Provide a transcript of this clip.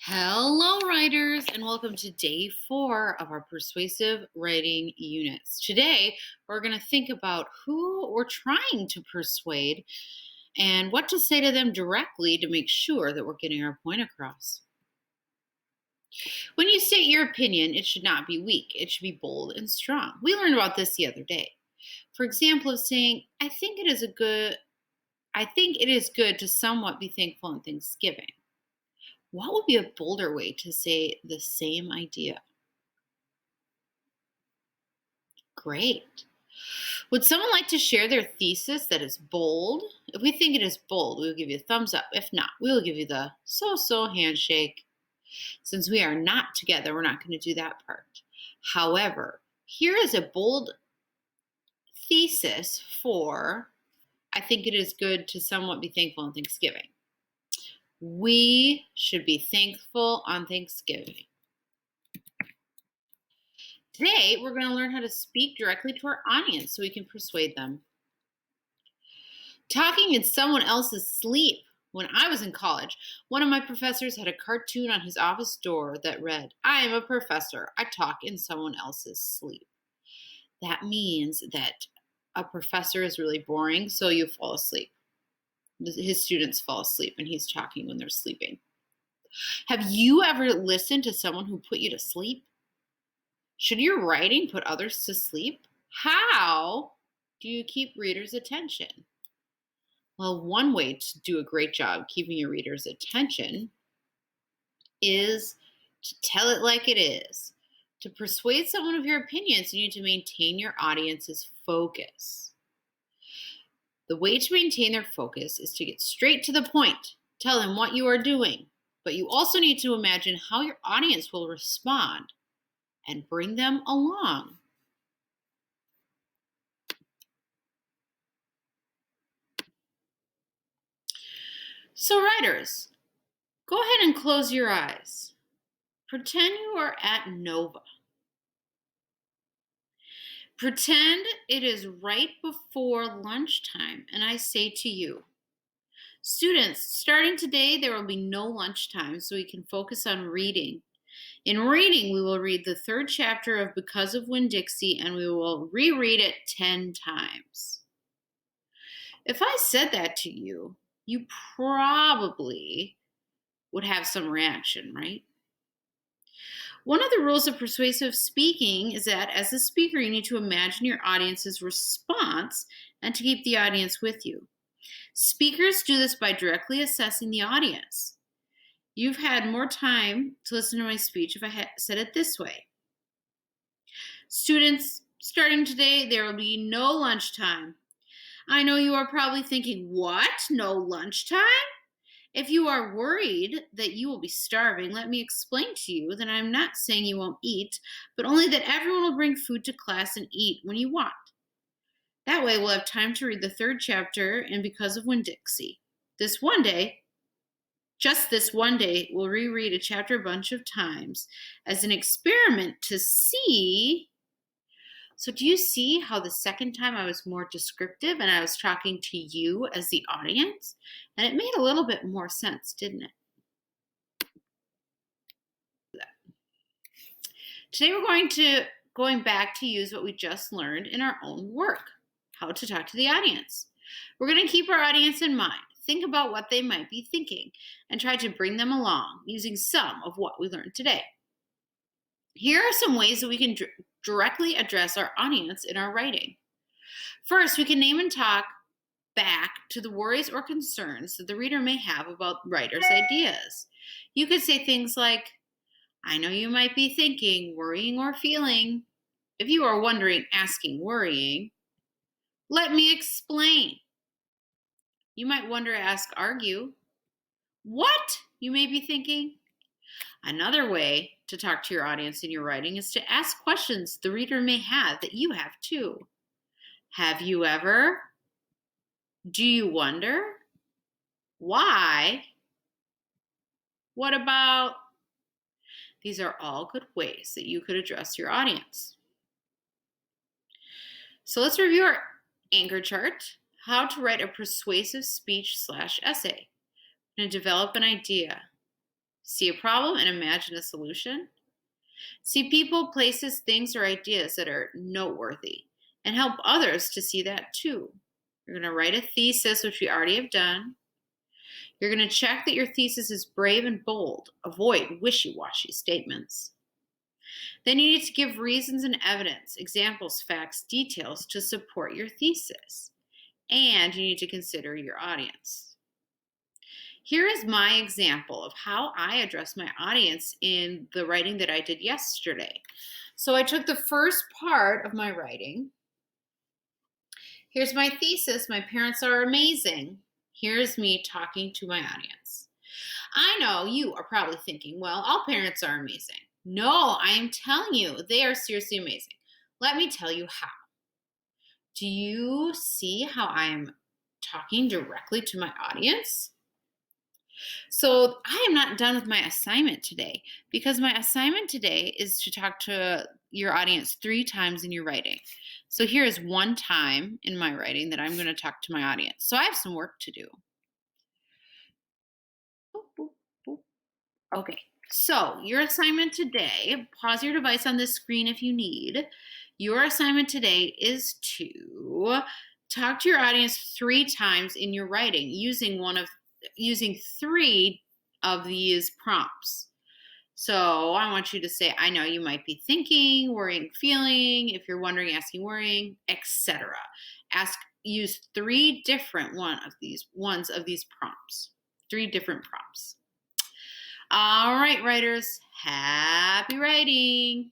Hello, writers, and welcome to day 4 of our persuasive writing units. Today, we're going to think about who we're trying to persuade and what to say to them directly to make sure that we're getting our point across. When you state your opinion, it should not be weak, it should be bold and strong. We learned about this the other day. For example, of saying, I think it is good to somewhat be thankful on Thanksgiving. What would be a bolder way to say the same idea? Great. Would someone like to share their thesis that is bold? If we think it is bold, we will give you a thumbs up. If not, we will give you the so handshake. Since we are not together, we're not going to do that part. However, here is a bold thesis for I think it is good to somewhat be thankful on Thanksgiving. We should be thankful on Thanksgiving. Today, we're going to learn how to speak directly to our audience so we can persuade them. Talking in someone else's sleep. When I was in college, one of my professors had a cartoon on his office door that read, I am a professor. I talk in someone else's sleep. That means that a professor is really boring, so you fall asleep. His students fall asleep and he's talking when they're sleeping. Have you ever listened to someone who put you to sleep? Should your writing put others to sleep? How do you keep readers' attention? Well, one way to do a great job keeping your readers' attention is to tell it like it is. To persuade someone of your opinions, you need to maintain your audience's focus. The way to maintain their focus is to get straight to the point. Tell them what you are doing, but you also need to imagine how your audience will respond and bring them along. So, writers, go ahead and close your eyes. Pretend you are at Nova. Pretend it is right before lunchtime, and I say to you, students, starting today, there will be no lunchtime, so we can focus on reading. In reading, we will read the 3rd chapter of Because of Winn-Dixie, and we will reread it 10 times. If I said that to you, you probably would have some reaction, right? One of the rules of persuasive speaking is that as a speaker, you need to imagine your audience's response and to keep the audience with you. Speakers do this by directly assessing the audience. You've had more time to listen to my speech if I had said it this way. Students, starting today, there will be no lunchtime. I know you are probably thinking, what? No lunchtime? If you are worried that you will be starving, let me explain to you that I'm not saying you won't eat, but only that everyone will bring food to class and eat when you want. That way we'll have time to read the 3rd chapter and Because of Winn-Dixie. Just this one day, we'll reread a chapter a bunch of times as an experiment to see. So do you see how the second time I was more descriptive and I was talking to you as the audience? And it made a little bit more sense, didn't it? Today we're going back to use what we just learned in our own work, how to talk to the audience. We're going to keep our audience in mind. Think about what they might be thinking and try to bring them along using some of what we learned today. Here are some ways that we can directly address our audience in our writing. First, we can name and talk back to the worries or concerns that the reader may have about writers' ideas. You could say things like, I know you might be thinking, worrying or feeling. If you are wondering, asking, worrying, let me explain. You might wonder, ask, argue. What? You may be thinking. Another way to talk to your audience in your writing is to ask questions the reader may have that you have too. Have you ever? Do you wonder? Why? What about? These are all good ways that you could address your audience. So let's review our anchor chart. How to write a persuasive speech/essay. I'm going to develop an idea. See a problem and imagine a solution. See people, places, things, or ideas that are noteworthy and help others to see that too. You're going to write a thesis, which we already have done. You're going to check that your thesis is brave and bold. Avoid wishy washy statements. Then you need to give reasons and evidence, examples, facts, details to support your thesis. And you need to consider your audience. Here is my example of how I address my audience in the writing that I did yesterday. So I took the first part of my writing. Here's my thesis. My parents are amazing. Here's me talking to my audience. I know you are probably thinking, well, all parents are amazing. No, I am telling you, they are seriously amazing. Let me tell you how. Do you see how I am talking directly to my audience? So I am not done with my assignment today because my assignment today is to talk to your audience 3 times in your writing. So here is one time in my writing that I'm going to talk to my audience. So I have some work to do. Okay, so your assignment today, pause your device on this screen if you need. Your assignment today is to talk to your audience 3 times in your writing using 3 of these prompts. So I want you to say, I know you might be thinking, worrying, feeling, if you're wondering, asking, worrying, etc. Use 3 different ones of these prompts. 3 different prompts. All right, writers, happy writing.